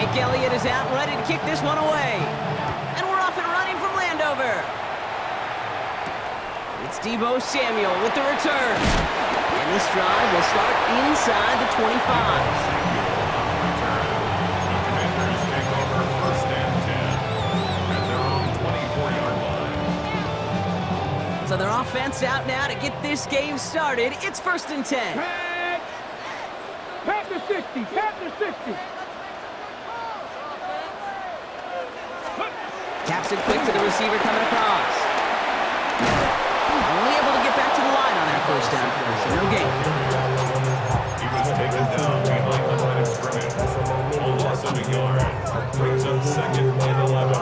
Jake Elliott is out ready to kick this one away. And we're off and running from Landover. It's Deebo Samuel with the return. And this drive will start inside the 25. So their offense out now to get this game started. It's 1st and 10. Pat the 60, pat the 60. Taps it quick to the receiver coming across. Only able to get back to the line on that 1st down play, so no gain. He was taken down behind the line of scrimmage. A loss of a yard. Brings up 2nd and 11.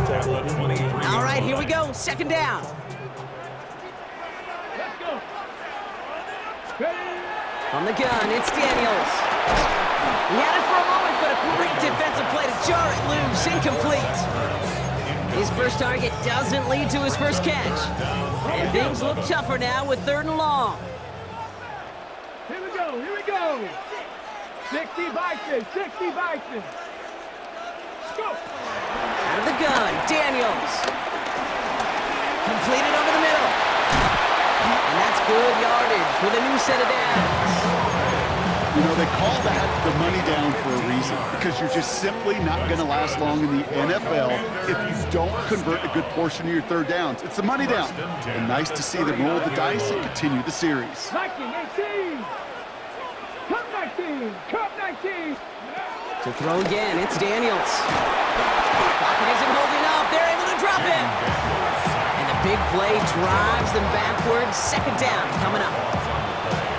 At the 23. All right, here we go. 2nd down. Let's go. From the gun, it's Daniels. He had it for a moment, but a great defensive play to jar it loose. Incomplete. His first target doesn't lead to his first catch. And things look tougher now with 3rd and long. Here we go, here we go. 60 Bison, 60 Bison. Go. Out of the gun, Daniels. Completed over the middle. And that's good yardage with a new set of downs. You know, they call that the money down for a reason, because you're just simply not going to last long in the NFL if you don't convert a good portion of your 3rd downs. It's the money down. And nice to see them roll the dice and continue the series. 19, Cup 19, Cup 19. To throw again, it's Daniels. Pocket isn't holding up. They're able to drop it. And the big play drives them backwards. 2nd down coming up.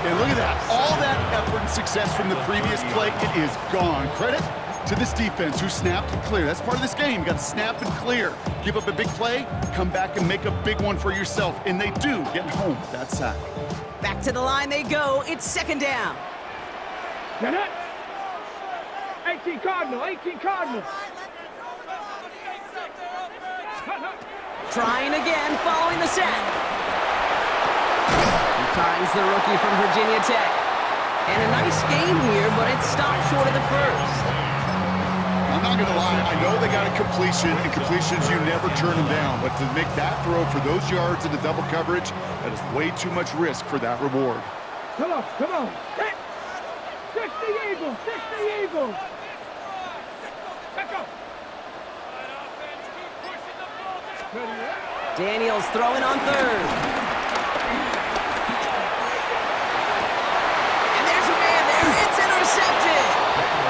And look at that. All that effort and success from the previous play, it is gone. Credit to this defense who snapped and cleared. That's part of this game. You got to snap and clear. Give up a big play, come back and make a big one for yourself. And they do, getting home with that sack. Back to the line they go. It's 2nd down. Get it. 18 Cardinal, 18 Cardinal. Trying again following the sack. He finds the rookie from Virginia Tech. And a nice game here, but it stopped short of the 1st. I'm not going to lie. I know they got a completion, and completions, you never turn them down. But to make that throw for those yards in the double coverage, that is way too much risk for that reward. Come on, come on. 60 Eagles, 60 Eagles. Let's go. Daniels throwing on 3rd. And there's a man there. It's intercepted.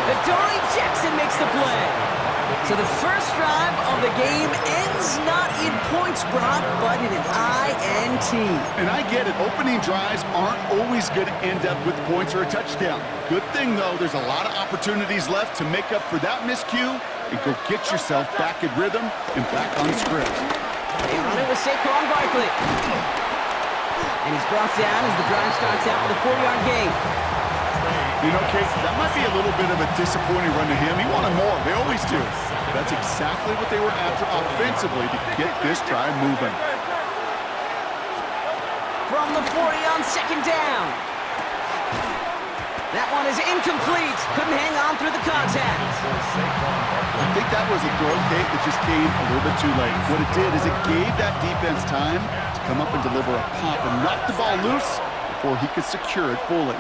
Adoree Jackson makes the play. So the first drive of the game ends not in points, Brock, but in an INT. And I get it. Opening drives aren't always going to end up with points or a touchdown. Good thing, though, there's a lot of opportunities left to make up for that miscue and go get yourself back in rhythm and back on script. They run it with Saquon Barkley. And he's brought down as the drive starts out with a 4-yard gain. You know, Kate, that might be a little bit of a disappointing run to him. He wanted more. They always do. That's exactly what they were after offensively to get this drive moving. From the 40 on 2nd down. That one is incomplete. Couldn't hang on through the contact. I think that was a throw, Kate, that just came a little bit too late. What it did is it gave that defense time to come up and deliver a pop and knock the ball loose before he could secure it fully.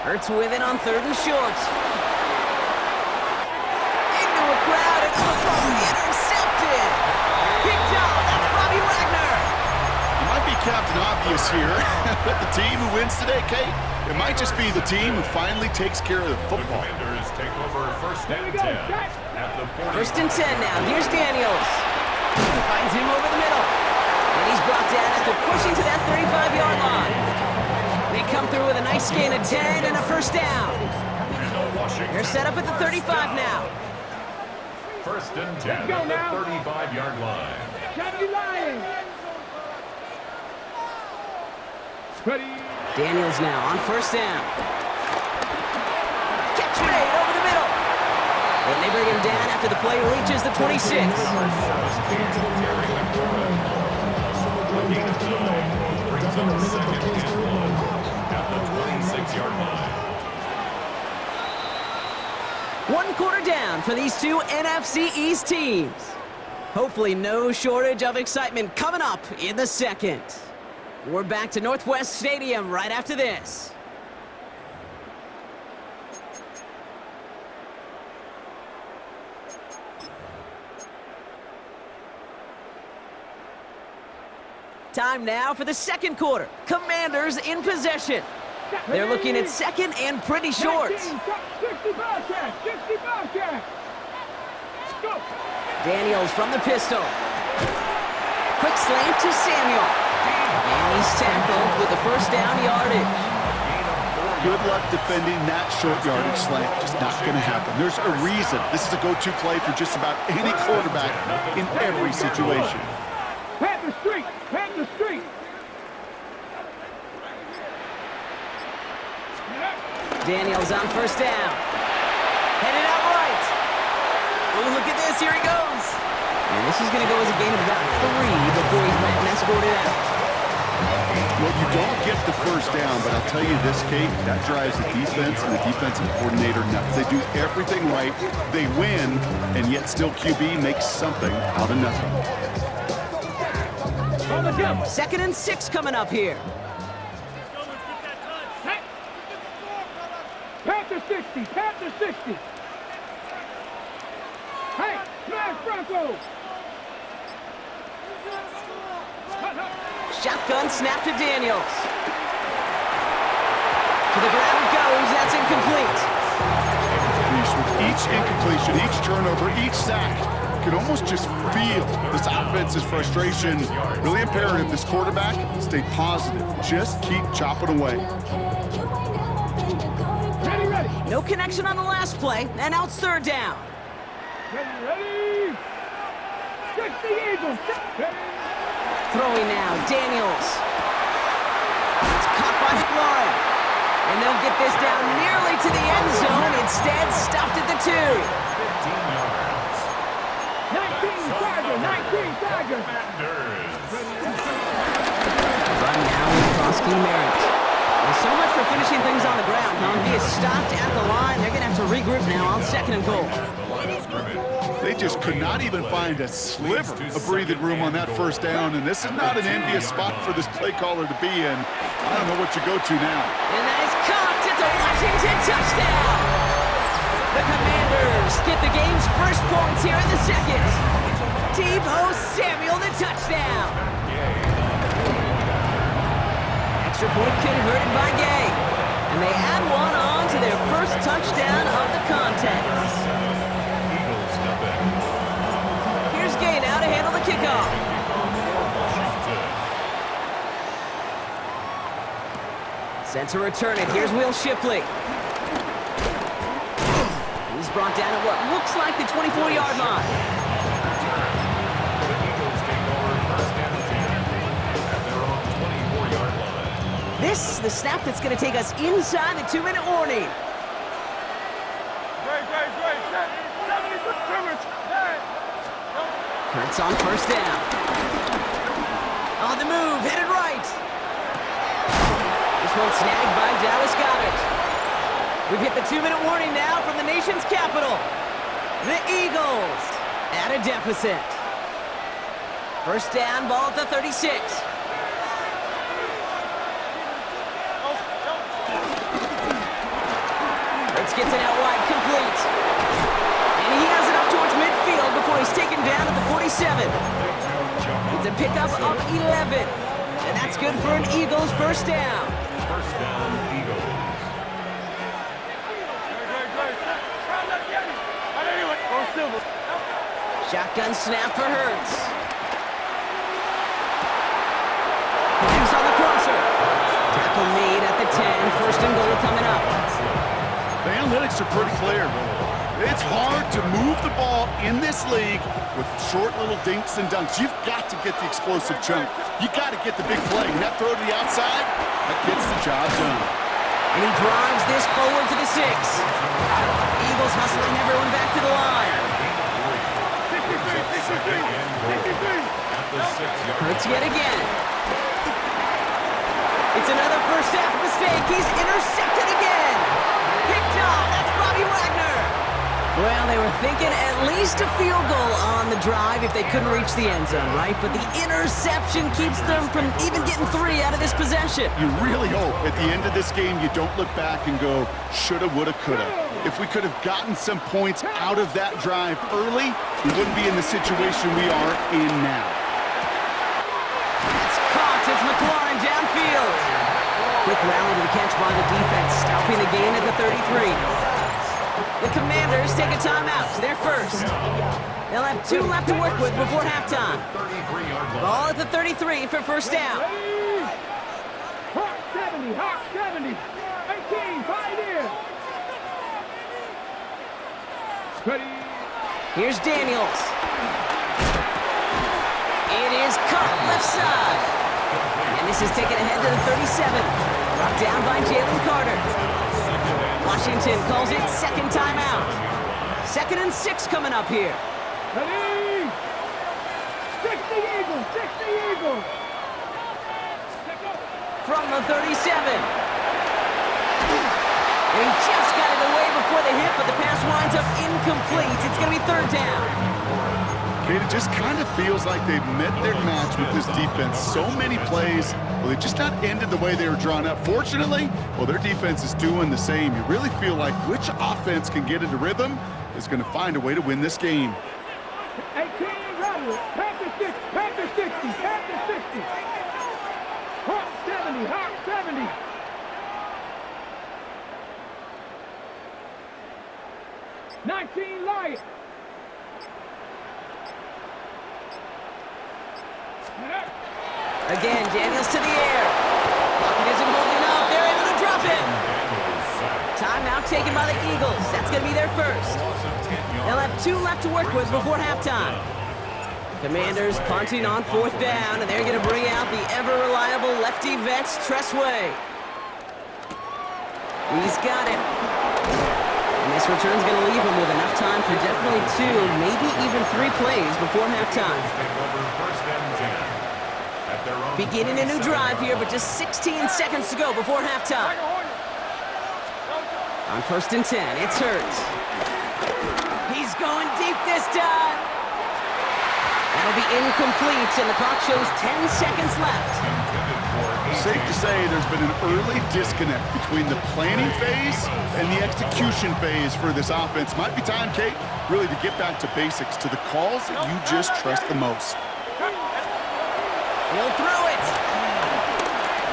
Hurts with it on 3rd and short. Into a crowd and intercepted. Picked up. That's Bobby Wagner. It might be Captain Obvious here, but the team who wins today, Kate, it might just be the team who finally takes care of the football. Commanders take over 1st and 10 at the 40. 1st and 10 now. Here's Daniels. He finds him over the middle. And he's brought down after pushing to that 35-yard line. They come through with a nice gain of 10 and a 1st down. They're set up at the 35 now. 1st and 10 at the 35-yard line. Johnny Lyons. Ready. Daniels now on 1st down. Catch made over the middle. And they bring him down after the play reaches the 26. Brings up 2nd and 1 at the 26-yard line. One quarter down for these two NFC East teams. Hopefully no shortage of excitement coming up in the second. We're back to Northwest Stadium right after this. Time now for the second quarter. Commanders in possession. They're looking at second and pretty short. 60 Bobcats, 60 Bobcats. Go. Daniels from the pistol. Quick slant to Samuel. And he's tackled with the first down yardage. Good luck defending that short yardage slant. Just not going to happen. There's a reason. This is a go-to play for just about any quarterback in every situation. Panther Street, Panther Street. Daniels on first down. Headed out right. Oh, look at this. Here he goes. And this is going to go as a gain of about 3 before he's met and escorted out. Well, you don't get the first down, but I'll tell you this, Kate, that drives the defense and the defensive coordinator nuts. They do everything right. They win, and yet still QB makes something out of nothing. On the jump. 2nd and 6 coming up here. Panther 60, Panther 60. Hey, smash Bronco. Shotgun snap to Daniels. To the ground it goes. That's incomplete. With each incompletion, each turnover, each sack, you can almost just feel this offense's frustration. Really imperative this quarterback stay positive. Just keep chopping away. Ready, ready. No connection on the last play, and now it's 3rd down. Ready, ready. 60 Eagles. Ready. Throwing now, Daniels. It's caught by McLaurin. And they'll get this down nearly to the end zone. Instead, stopped at the 2. 19 Tiger, 19 Tiger. Run now with Krosky Merritt. Well, so much for finishing things on the ground, huh? He is stopped at the line. They're going to have to regroup now on 2nd and goal. They just could not even find a sliver of breathing room on that first down, and this is not an envious spot for this play caller to be in. I don't know what you go to now. And that is caught. It's a Washington touchdown. The Commanders get the game's first points here in the second. Deebo Samuel, the touchdown. Extra point converted by Gay. And they add one on to their first touchdown of the contest. Here's Gay now to handle the kickoff. Sent to return it. Here's Will Shipley. He's brought down at what looks like the 24-yard line. This, the snap that's going to take us inside the 2-minute warning. Hurts on first down. On the move, headed right. This one snagged by Dallas Goedert. We've hit the 2-minute warning now from the nation's capital. The Eagles at a deficit. First down, ball at the 36. Hurts gets it out wide, complete. And he has it up towards midfield before he's taken down at the 47. It's a pickup of 11. And that's good for an Eagles first down. First down, Eagles. Shotgun snap for Hurts. Connects on the crosser. Tackle made at the 10. First and goal coming up. The analytics are pretty clear. It's hard to move the ball in this league with short little dinks and dunks. You've got to get the explosive chunk. You got to get the big play. And that throw to the outside, that gets the job done. And he drives this forward to the 6. Eagles hustling everyone back to the line. Hurts yet again. It's another first half mistake. He's intercepted again. Picked off. That's Bobby Wagner. Well, they were thinking at least a field goal on the drive if they couldn't reach the end zone, right? But the interception keeps them from even getting 3 out of this possession. You really hope at the end of this game you don't look back and go, shoulda, woulda, coulda. If we could have gotten some points out of that drive early, we wouldn't be in the situation we are in now. It's caught as McLaurin downfield. Quick rally to the catch by the defense, stopping the gain at the 33. The Commanders take a timeout. They're first. They'll have 2 left to work with before halftime. Ball at the 33 for first down. Hot 70, hot 70. 18, pioneer. Ready. Here's Daniels. It is caught left side. And this is taken ahead to the 37. Brought down by Jalen Carter. Washington calls it second timeout. 2nd and 6 coming up here. Ready. 60 Eagles, 60 Eagles. From the 37. And he just got it away before the hit, but the pass winds up incomplete. It's going to be 3rd down. Kate, it just kind of feels like they've met their match with this defense. So many plays, well, they just not ended the way they were drawn up. Fortunately, well, their defense is doing the same. You really feel like which offense can get into rhythm is going to find a way to win this game. 18, Roderick. Panther 60, Panther 60, Panther 60. Hot 70, hot 70. Lion. Again, Daniels to the air. Pocket isn't holding up. They're able to drop it. Timeout taken by the Eagles. That's going to be their first. They'll have 2 left to work with before halftime. Commanders punting on 4th down, and they're going to bring out the ever-reliable lefty vet, Tressway. He's got it. And this return's going to leave him with enough time for definitely 2, maybe even 3 plays before halftime. Beginning a new drive here, but just 16 seconds to go before halftime. On 1st and 10, it's Hurts. He's going deep this time. That'll be incomplete, and the clock shows 10 seconds left. Safe to say there's been an early disconnect between the planning phase and the execution phase for this offense. Might be time, Kate, really to get back to basics, to the calls that you just trust the most. He'll throw it.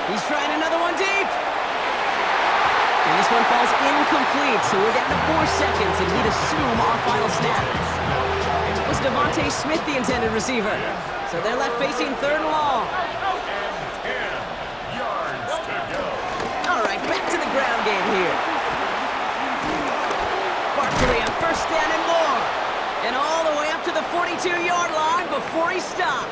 He's trying another one deep. And this one falls incomplete, so we're down to 4 seconds, and we'd assume our final snap. It was Devontae Smith, the intended receiver. So they're left facing 3rd and long. All right, back to the ground game here. Barkley on 1st down and more. And all the way up to the 42-yard line before he stopped.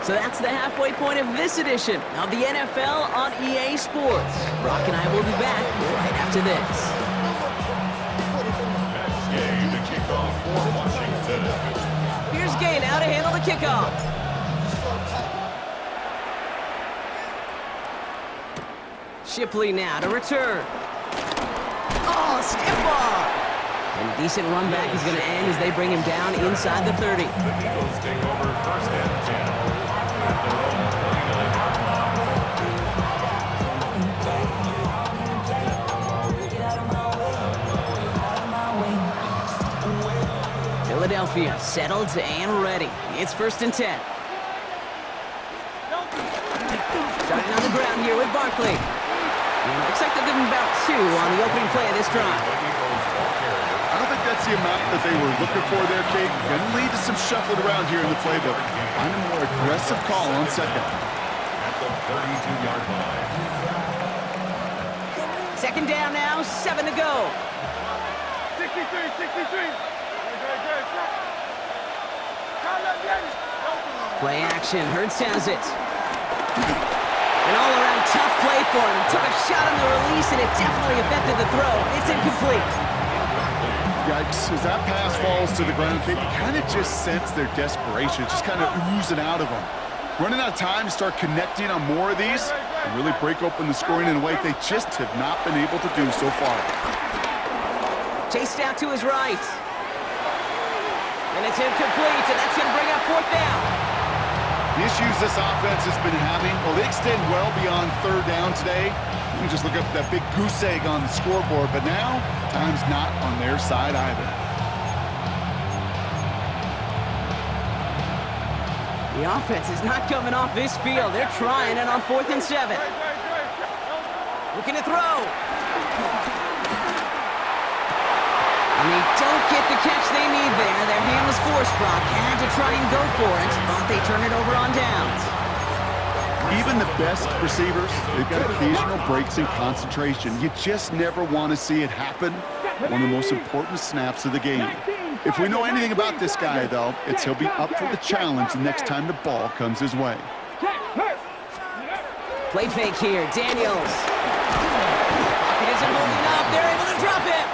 So that's the halfway point of this edition of the NFL on EA Sports. Brock and I will be back right after this. Gay, the kickoff for Washington. Here's Gay now to handle the kickoff. Shipley now to return. Oh, stiff ball. And a decent run back is going to end as they bring him down inside the 30. The Eagles take over 1st and 10. Philadelphia settled and ready. It's 1st and 10. Starting on the ground here with Barkley. And looks like they'll give him about 2 on the opening play of this drive. I don't think that's the amount that they were looking for there, Kate. Going to lead to some shuffling around here in the playbook. Find a more aggressive call on 2nd. At the 32-yard line. 2nd down now, 7 to go. 63. Play action, Hurts has it. An all-around tough play for him. He took a shot on the release, and it definitely affected the throw. It's incomplete. Yikes, as that pass falls to the ground, Kate, you kind of just sense their desperation, just kind of oozing out of them. Running out of time to start connecting on more of these and really break open the scoring in a way they just have not been able to do so far. chased out to his right. And it's incomplete, and that's going to bring up fourth down. The issues this offense has been having, well, they extend well beyond third down today. You can just look up that big goose egg on the scoreboard, but now, time's not on their side either. The offense is not coming off this field. They're trying it on 4th and 7. Looking to throw. And they don't get the catch they need there. Their hand was forced, Brock. Had to try and go for it, but they turn it over on downs. Even the best receivers, they've got occasional breaks in concentration. You just never want to see it happen. One of the most important snaps of the game. If we know anything about this guy, though, it's he'll be up for the challenge the next time the ball comes his way. Play fake here, Daniels. Pocket isn't holding up. They're able to drop it.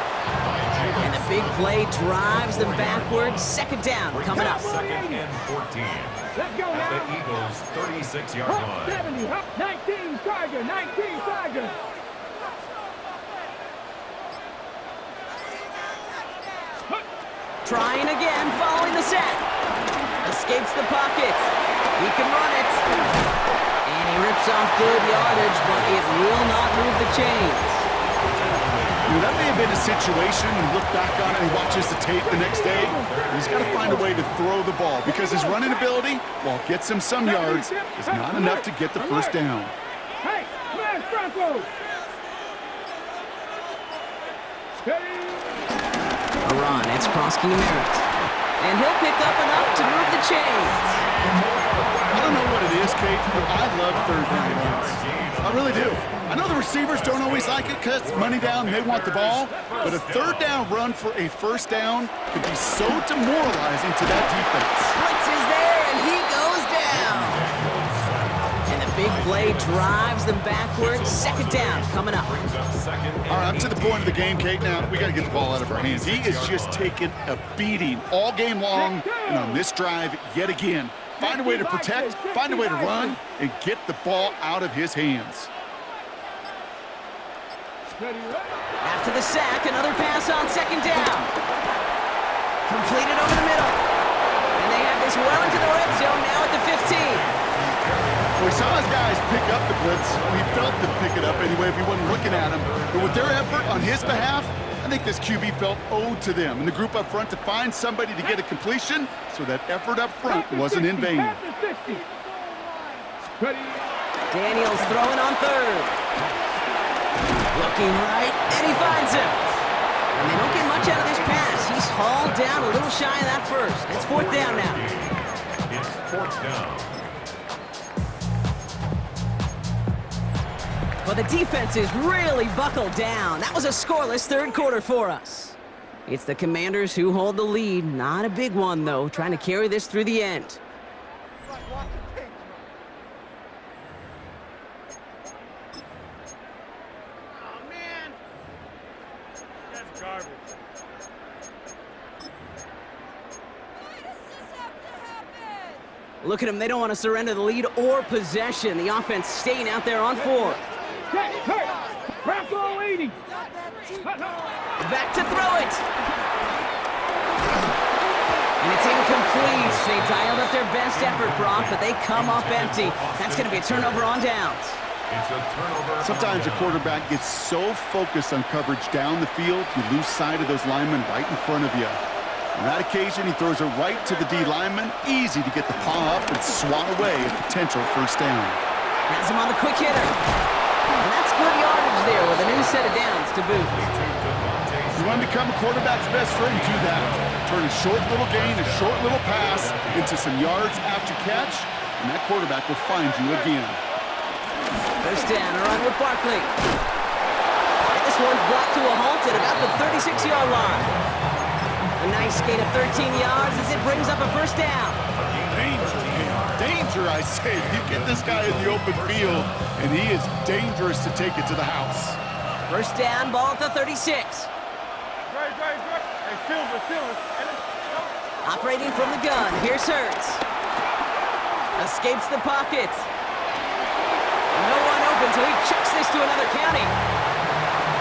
And the big play drives them backwards. Second down coming up. Second and 14. Let's go At the now. Eagles' 36-yard Hop line. 70, hop 19, Tiger, 19, Tiger. Trying again, following the set. Escapes the pocket. He can run it. And he rips off good yardage, but it will not move the chains. That may have been a situation, and look back on it and watches the tape the next day. He's got to find a way to throw the ball because his running ability, while it gets him some yards, is not enough to get the first down. Hey, smash Broncos. A run, it's Krosky Merritt. And he'll pick up enough to move the chains. I don't know what it is, Kate, but I love third down runs. I really do. I know the receivers don't always like it because it's money down and they want the ball, but a third down run for a first down could be so demoralizing to that defense. Blitz is there, and he goes down. And the big play drives them backwards. Second down coming up. All right, up to the point of the game, Kate. Now, we got to get the ball out of our hands. He is just taking a beating all game long, and on this drive, yet again, find a way to protect, find a way to run, and get the ball out of his hands. After the sack, another pass on second down. Completed over the middle. And they have this well into the red zone now at the 15. Well, we saw his guys pick up the blitz. We felt them pick it up anyway if we wasn't looking at him. But with their effort on his behalf, I think this QB felt owed to them and the group up front to find somebody to get a completion so that effort up front wasn't in vain. Daniels throwing on third. Looking right, and he finds him. And they don't get much out of this pass. He's hauled down a little shy of that first. It's fourth down now. It's fourth down. Well, the defense is really buckled down. That was a scoreless third quarter for us. It's the Commanders who hold the lead. Not a big one, though, trying to carry this through the end. Look at them. They don't want to surrender the lead or possession. The offense staying out there on fourth. Bronco 80. Back to throw it. And it's incomplete. They dialed up their best effort, Brock, but they come up empty. That's going to be a turnover on downs. It's a turnover. Sometimes a quarterback gets so focused on coverage down the field, you lose sight of those linemen right in front of you. On that occasion, he throws it right to the D lineman. Easy to get the paw up and swat away a potential first down. Has him on the quick hitter. And that's good yardage there with a new set of downs to boot. You want to become a quarterback's best friend, do that. Turn a short little gain, a short little pass into some yards after catch, and that quarterback will find you again. First down, a run with Barkley. And this one's brought to a halt at about the 36-yard line. A nice gain of 13 yards as it brings up a first down. Danger, I say. You get this guy in the open field, and he is dangerous to take it to the house. First down, ball at the 36. Operating from the gun, here's Hurts. Escapes the pocket. No one open, so he chucks this to another county.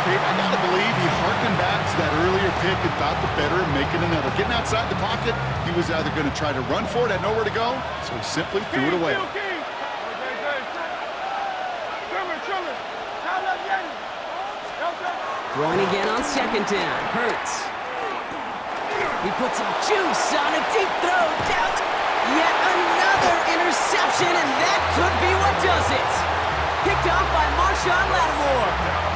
I gotta believe he harkened back to that earlier pick pick and thought the better of making another. Getting outside the pocket, he was either going to try to run for it, had nowhere to go, so he simply threw it away. Throwing again on second down. Hurts. He puts some juice on a deep throw down. Yet another interception, and that could be what does it. Picked off by Marshawn Lattimore.